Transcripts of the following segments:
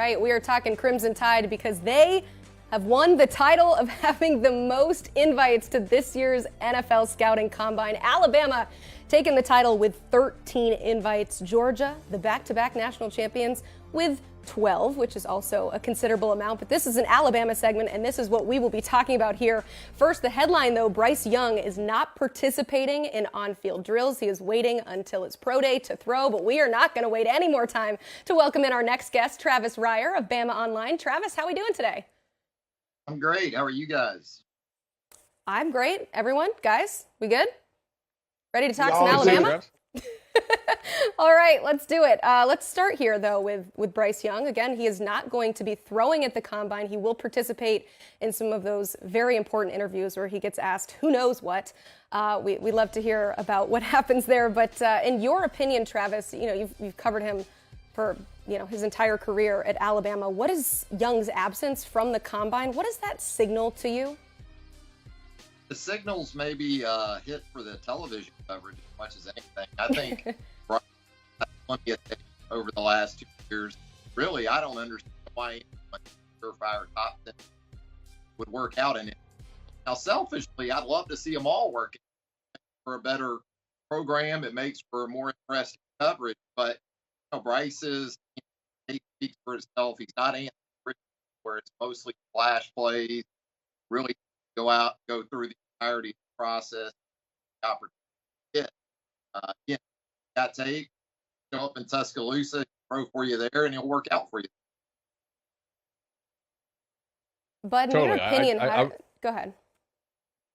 right. We are talking Crimson Tide because they have won the title of having the most invites to this year's NFL Scouting Combine. Alabama taking the title with 13 invites. Georgia, the back-to-back national champions, with 12, which is also a considerable amount. But this is an Alabama segment, and this is what we will be talking about here. First, the headline, though, Bryce Young is not participating in on-field drills. He is waiting until his pro day to throw, but we are not going to wait any more time to welcome in our next guest, Travis Reier of Bama Online. Travis, how are we doing today? I'm great. How are you guys? I'm great. Everyone, guys, we good? Ready to talk some Alabama? All right, let's do it. Let's start here, though, with Bryce Young. Again, he is not going to be throwing at the Combine. He will participate in some of those very important interviews where he gets asked who knows what. We love to hear about what happens there. But in your opinion, Travis, you've covered him for his entire career at Alabama. What is Young's absence from the Combine? What does that signal to you? The signals may be hit for the television coverage as much as anything. I think Bryce has plenty of tape over the last 2 years. Really, I don't understand why anyone surefire top 10 would work out in it. Now, selfishly, I'd love to see them all working for a better program. It makes for more interesting coverage. But Bryce he speaks for himself. He's not Anthony Richardson, where it's mostly flash plays, really go through the entirety of the process, the opportunity. Again, that tape, show up in Tuscaloosa, throw for you there, and he'll work out for you. But in your opinion, go ahead.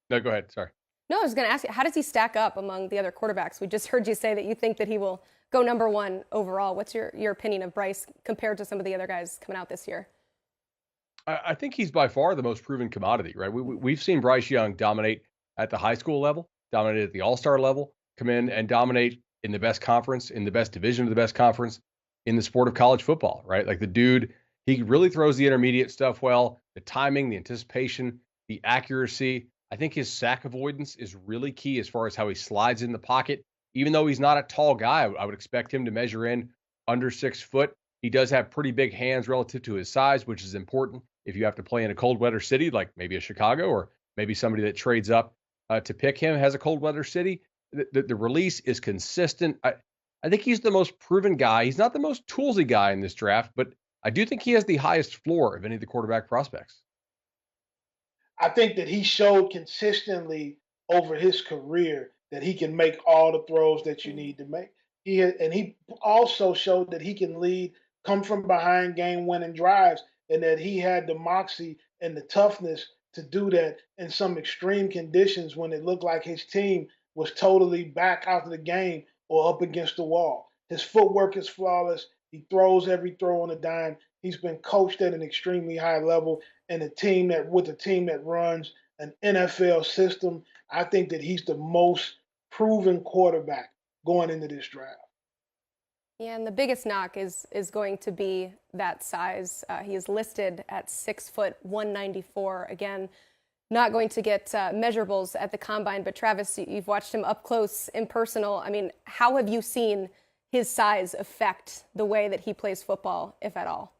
No, go ahead. Sorry. No, I was going to ask you, how does he stack up among the other quarterbacks? We just heard you say that you think that he will go number one overall. What's your opinion of Bryce compared to some of the other guys coming out this year? I think he's by far the most proven commodity, right? We've seen Bryce Young dominate at the high school level, dominate at the all-star level, come in and dominate in the best conference, in the best division of the best conference in the sport of college football, right? Like the dude, he really throws the intermediate stuff well, the timing, the anticipation, the accuracy. I think his sack avoidance is really key as far as how he slides in the pocket. Even though he's not a tall guy, I would expect him to measure in under 6 foot. He does have pretty big hands relative to his size, which is important if you have to play in a cold weather city, like maybe a Chicago or maybe somebody that trades up to pick him has a cold weather city. The release is consistent. I think he's the most proven guy. He's not the most toolsy guy in this draft, but I do think he has the highest floor of any of the quarterback prospects. I think that he showed consistently over his career that he can make all the throws that you need to make. He also showed that he can lead, come from behind game-winning drives, and that he had the moxie and the toughness to do that in some extreme conditions when it looked like his team was totally back out of the game or up against the wall. His footwork is flawless. He throws every throw on a dime. He's been coached at an extremely high level, and with a team that runs an NFL system, I think that he's the most proven quarterback going into this draft. Yeah, and the biggest knock is going to be that size. He is listed at 6 foot 194. Again, not going to get measurables at the Combine, but Travis, you've watched him up close and personal. I mean, how have you seen his size affect the way that he plays football, if at all?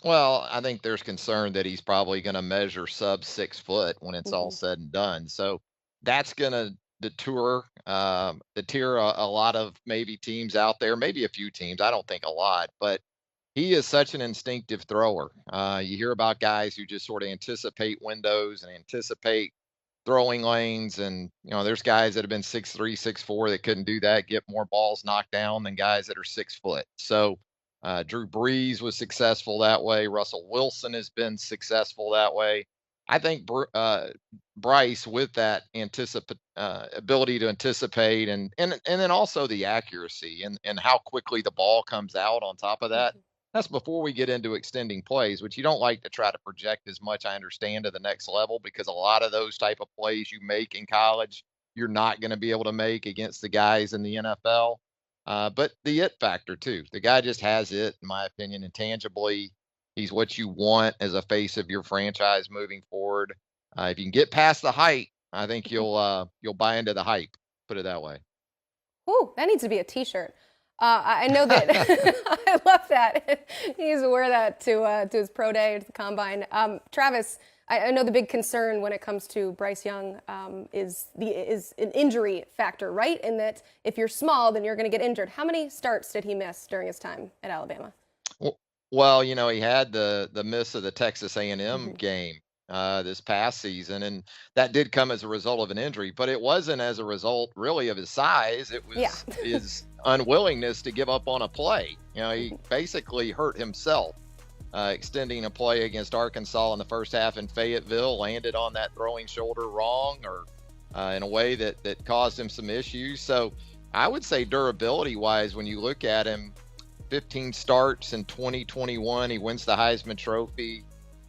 Well, I think there's concern that he's probably going to measure sub 6 foot when it's all said and done. So that's going to deter a lot of maybe teams out there, maybe a few teams. I don't think a lot, but he is such an instinctive thrower. You hear about guys who just sort of anticipate windows and anticipate throwing lanes. And, there's guys that have been 6'3", 6'4" that couldn't do that, get more balls knocked down than guys that are 6 foot. So Drew Brees was successful that way. Russell Wilson has been successful that way. I think Bryce, with that ability to anticipate and then also the accuracy and how quickly the ball comes out on top of that, that's before we get into extending plays, which you don't like to try to project as much, I understand, to the next level, because a lot of those type of plays you make in college, you're not going to be able to make against the guys in the NFL. But the it factor, too. The guy just has it, in my opinion, intangibly. He's what you want as a face of your franchise moving forward. If you can get past the height, I think you'll buy into the hype. Put it that way. Ooh, that needs to be a T-shirt. I know that. I love that. He's aware that to his pro day, to the combine. Travis, I know the big concern when it comes to Bryce Young is an injury factor, right? In that if you're small, then you're going to get injured. How many starts did he miss during his time at Alabama? Well, he had the miss of the Texas A&M game this past season, and that did come as a result of an injury. But it wasn't as a result, really, of his size. It was his unwillingness to give up on a play. He basically hurt himself, extending a play against Arkansas in the first half in Fayetteville, landed on that throwing shoulder wrong, or in a way that caused him some issues. So I would say durability-wise, when you look at him, 15 starts in 2021. He wins the Heisman Trophy.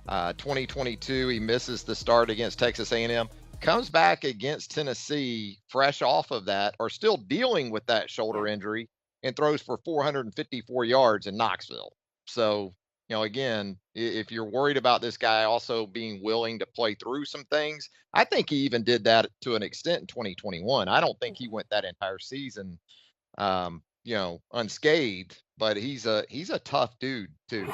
2022, he misses the start against Texas A&M. Comes back against Tennessee, fresh off of that, or still dealing with that shoulder injury, and throws for 454 yards in Knoxville. So, again, if you're worried about this guy also being willing to play through some things, I think he even did that to an extent in 2021. I don't think he went that entire season unscathed, but he's a tough dude too.